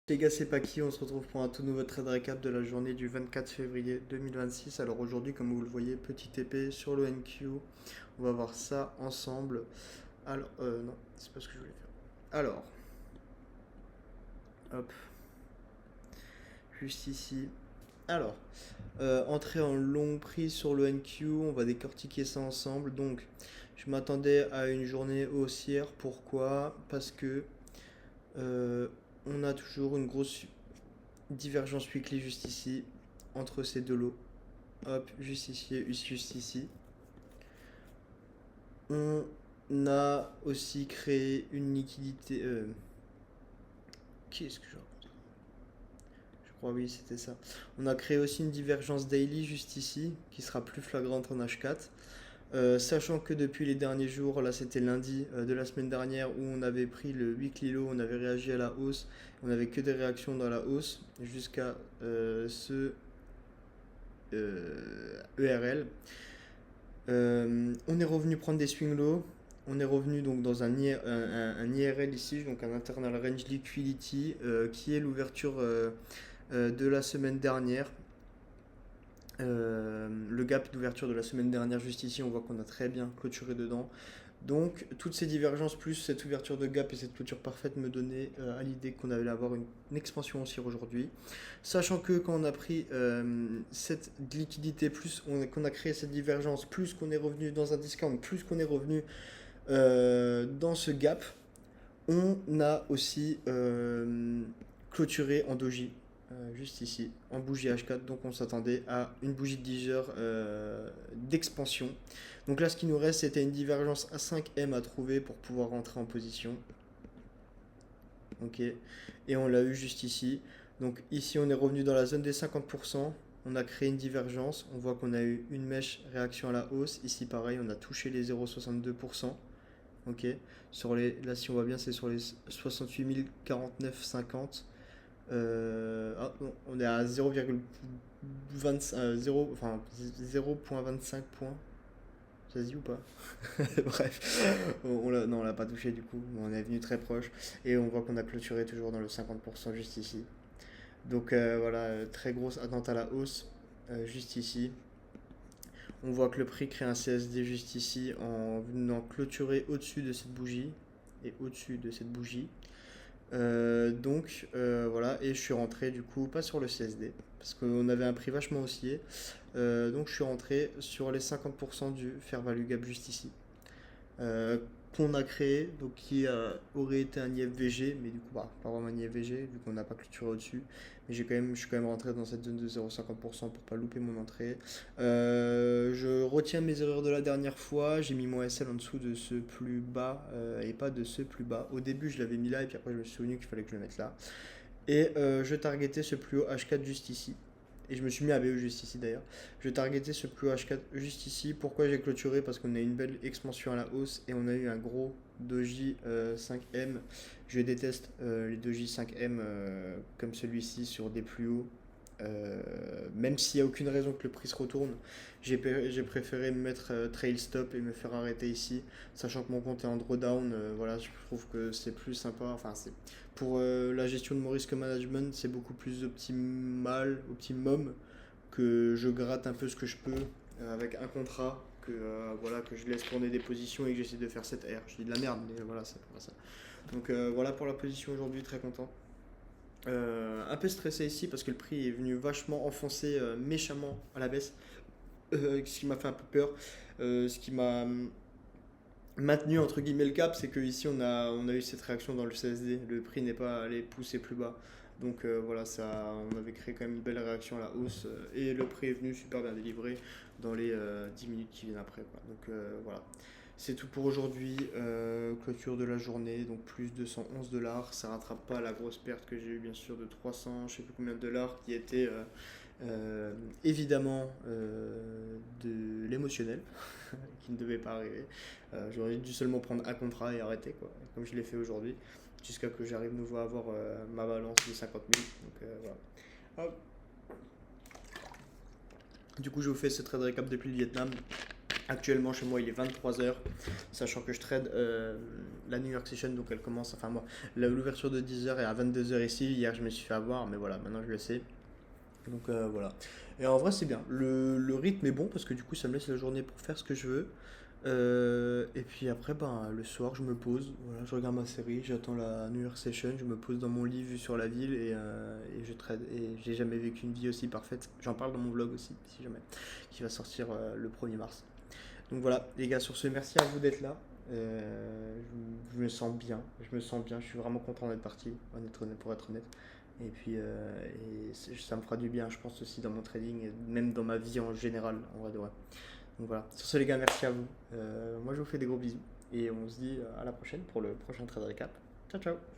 Les gars, c'est Paki, on se retrouve pour un tout nouveau trade récap de la journée du 24 février 2026. Alors aujourd'hui, comme vous le voyez, petit épée sur le NQ. On va voir ça ensemble. Alors, non, c'est pas ce que je voulais faire. Alors, hop, juste ici. Alors, entrée en long prix sur le NQ, on va décortiquer ça ensemble. Donc, je m'attendais à une journée haussière. Pourquoi? Parce que euh, on a toujours une grosse divergence weekly juste ici entre ces deux lots. Hop, juste ici et juste ici. On a aussi créé une liquidité. Qui est-ce que je crois oui, c'était ça. On a créé aussi une divergence daily juste ici qui sera plus flagrante en H4. Sachant que depuis les derniers jours, là c'était lundi de la semaine dernière où on avait pris le weekly low, on avait réagi à la hausse, on n'avait que des réactions dans la hausse jusqu'à ce ERL. On est revenu prendre des swing low. On est revenu donc dans un IRL ici, donc un internal range liquidity, qui est l'ouverture de la semaine dernière. Le gap d'ouverture de la semaine dernière, juste ici, on voit qu'on a très bien clôturé dedans. Donc, toutes ces divergences, plus cette ouverture de gap et cette clôture parfaite, me donnaient à l'idée qu'on allait avoir une expansion haussière aujourd'hui. Sachant que quand on a pris cette liquidité, plus qu'on a créé cette divergence, plus qu'on est revenu dans un discount, plus qu'on est revenu dans ce gap, on a aussi clôturé en doji, juste ici, en bougie H4. Donc on s'attendait à une bougie de 10 heures d'expansion. Donc là, ce qui nous reste, c'était une divergence à 5M à trouver pour pouvoir rentrer en position. Ok, et on l'a eu juste ici. Donc ici, on est revenu dans la zone des 50%. On a créé une divergence. On voit qu'on a eu une mèche réaction à la hausse. Ici, pareil, on a touché les 0,62%. Ok, là, si on voit bien, c'est sur les 68 049,50. Non, on est à 0,25, 0, enfin 0,25 points. Ça se dit ou pas? Bref, non, on l'a pas touché du coup. On est venu très proche et on voit qu'on a clôturé toujours dans le 50% juste ici. Donc voilà, très grosse attente à la hausse juste ici. On voit que le prix crée un CSD juste ici en venant clôturer au-dessus de cette bougie et au-dessus de cette bougie. Voilà, et je suis rentré du coup pas sur le CSD parce qu'on avait un prix vachement haussier. Donc je suis rentré sur les 50% du fair value gap juste ici. Euh, qu'on a créé, donc qui aurait été un IFVG, mais du coup bah, pas vraiment un IFVG vu qu'on n'a pas clôturé au-dessus. Mais je suis quand même rentré dans cette zone de 0,50% pour pas louper mon entrée. Je retiens mes erreurs de la dernière fois, j'ai mis mon SL en dessous de ce plus bas et pas de ce plus bas. Au début je l'avais mis là et puis après je me suis souvenu qu'il fallait que je le mette là. Et je targetais ce plus haut H4 juste ici. Et je me suis mis à BE juste ici d'ailleurs. Je targetais ce plus haut H4 juste ici. Pourquoi j'ai clôturé? Parce qu'on a eu une belle expansion à la hausse et on a eu un gros doji 5M. Je déteste les doji 5M comme celui-ci sur des plus hauts. Même s'il n'y a aucune raison que le prix se retourne, j'ai préféré me mettre trail stop et me faire arrêter ici, sachant que mon compte est en drawdown. Voilà, je trouve que c'est plus sympa. Enfin, c'est pour la gestion de mon risque management, c'est beaucoup plus optimum que je gratte un peu ce que je peux avec un contrat. Voilà, que je laisse tourner des positions et que j'essaie de faire cette R. Je dis de la merde, mais voilà, c'est pas ça. Donc voilà pour la position aujourd'hui, très content. Un peu stressé ici parce que le prix est venu vachement enfoncer méchamment à la baisse, ce qui m'a fait un peu peur. Ce qui m'a maintenu entre guillemets le cap, c'est que ici on a eu cette réaction dans le CSD. Le prix n'est pas allé pousser plus bas. Donc voilà, on avait créé quand même une belle réaction à la hausse et le prix est venu super bien délivré dans les 10 minutes qui viennent après, quoi. Donc voilà. C'est tout pour aujourd'hui. Clôture de la journée, donc plus 211 dollars. Ça rattrape pas la grosse perte que j'ai eu bien sûr de 300, je sais plus combien de dollars, qui était évidemment de l'émotionnel, qui ne devait pas arriver. J'aurais dû seulement prendre un contrat et arrêter, quoi, comme je l'ai fait aujourd'hui, jusqu'à que j'arrive nouveau à avoir ma balance de 50 000. Donc voilà. Hop. Du coup, je vous fais ce trade récap depuis le Vietnam. Actuellement chez moi il est 23 h, sachant que je trade la New York Session, donc elle commence, enfin moi, l'ouverture de 10 h est à 22 h ici. Hier je me suis fait avoir, mais voilà, maintenant je le sais. Donc voilà. Et en vrai c'est bien, le rythme est bon parce que du coup ça me laisse la journée pour faire ce que je veux. Et puis après, ben, le soir, je me pose, voilà, je regarde ma série, j'attends la New York Session, je me pose dans mon lit vue sur la ville et je trade. Et j'ai jamais vécu une vie aussi parfaite. J'en parle dans mon vlog aussi, si jamais, qui va sortir le 1er mars. Donc voilà, les gars, sur ce, merci à vous d'être là. Je me sens bien, je suis vraiment content d'être parti, pour être honnête. Et puis, ça me fera du bien, je pense aussi dans mon trading, et même dans ma vie en général, en vrai de vrai. Donc voilà, sur ce les gars, merci à vous. Moi je vous fais des gros bisous et on se dit à la prochaine pour le prochain trade récap. Ciao ciao.